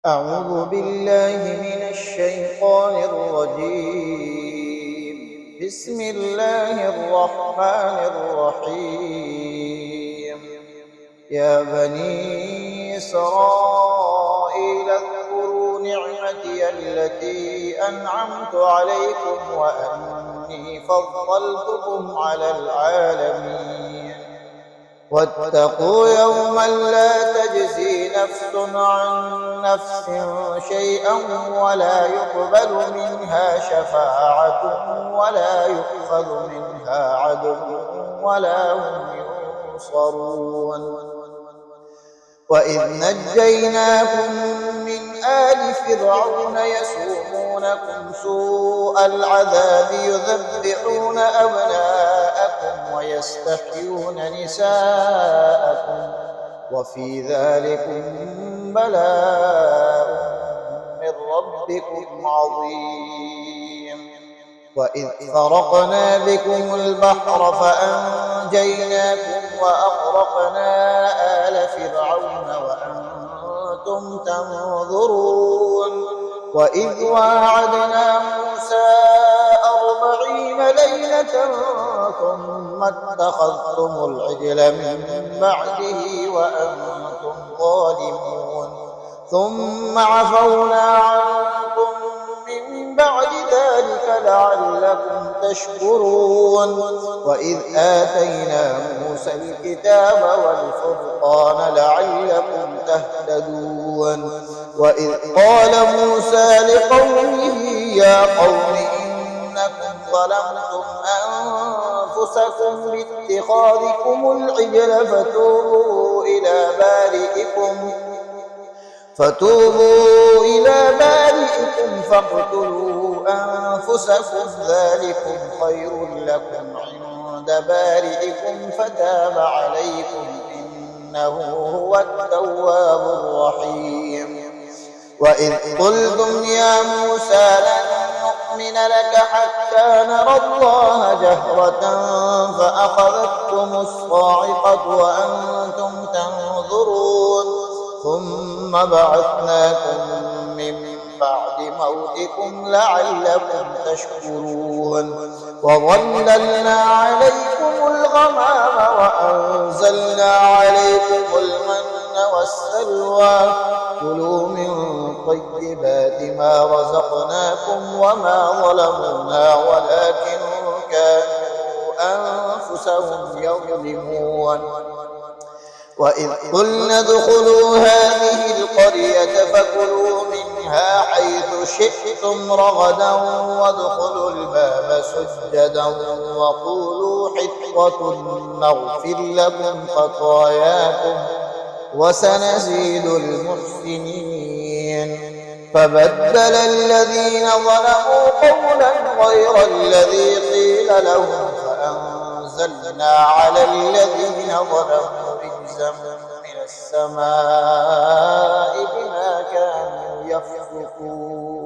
أعوذ بالله من الشيطان الرجيم. بسم الله الرحمن الرحيم. يا بني إسرائيل اذكروا نعمتي التي أنعمت عليكم وأني فضلتكم على العالمين. واتقوا يوما لا تجزي نفس عن نفس شيئا ولا يقبل منها شفاعة ولا يؤخذ منها عدل ولا هم ينصرون. وإذ نجيناكم من آل فرعون يسومونكم سوء العذاب يذبحون أبناءكم ويستحيون نساءكم وفي ذلكم بلاء من ربكم عظيم. وإذ فرقنا بكم البحر فأنجيناكم وأغرقنا آل فرعون وأنتم تنظرون. وإذ واعدنا موسى 40 ليلة ثم اتخذتم العجل من بعده وأنتم ظالمون ثم عفونا عنكم من بعد ذلك لعلكم تشكرون. وإذ آتينا موسى الكتاب والفرقان لعلكم تهتدون. وإذ قال موسى لقومه يا قوم إنكم ظلمتم أنفسكم باتخاذكم العجل فتوبوا إلى بارئكم فاقتلوا أنفسكم ذلكم خير لكم عند بارئكم فتاب عليكم إنه هو التواب الرحيم. وإذ قلتم يا موسى لن نؤمن لك حتى نرى الله جهرة فأخذتكم الصاعقة وأنتم تنظرون ثم بعثناكم من بعد موتكم لعلكم تشكرون. وظللنا عليكم الغمام وأنزلنا عليكم المن والسلوى كلوا من طيبات ما رزقناكم وما ظلمونا ولكن كانوا أنفسهم يظلمون. وإذ قلنا ادخلوا هذه القرية فكلوا منها حيث شئتم رغدا وادخلوا الباب سجدا وقولوا حطة نغفر لكم خطاياكم وسنزيد المحسنين. فبدل الذين ظلموا قولا غير الذي قيل لهم فأنزلنا على الذين ظلموا رجزا من السماء بما كانوا يفسقون.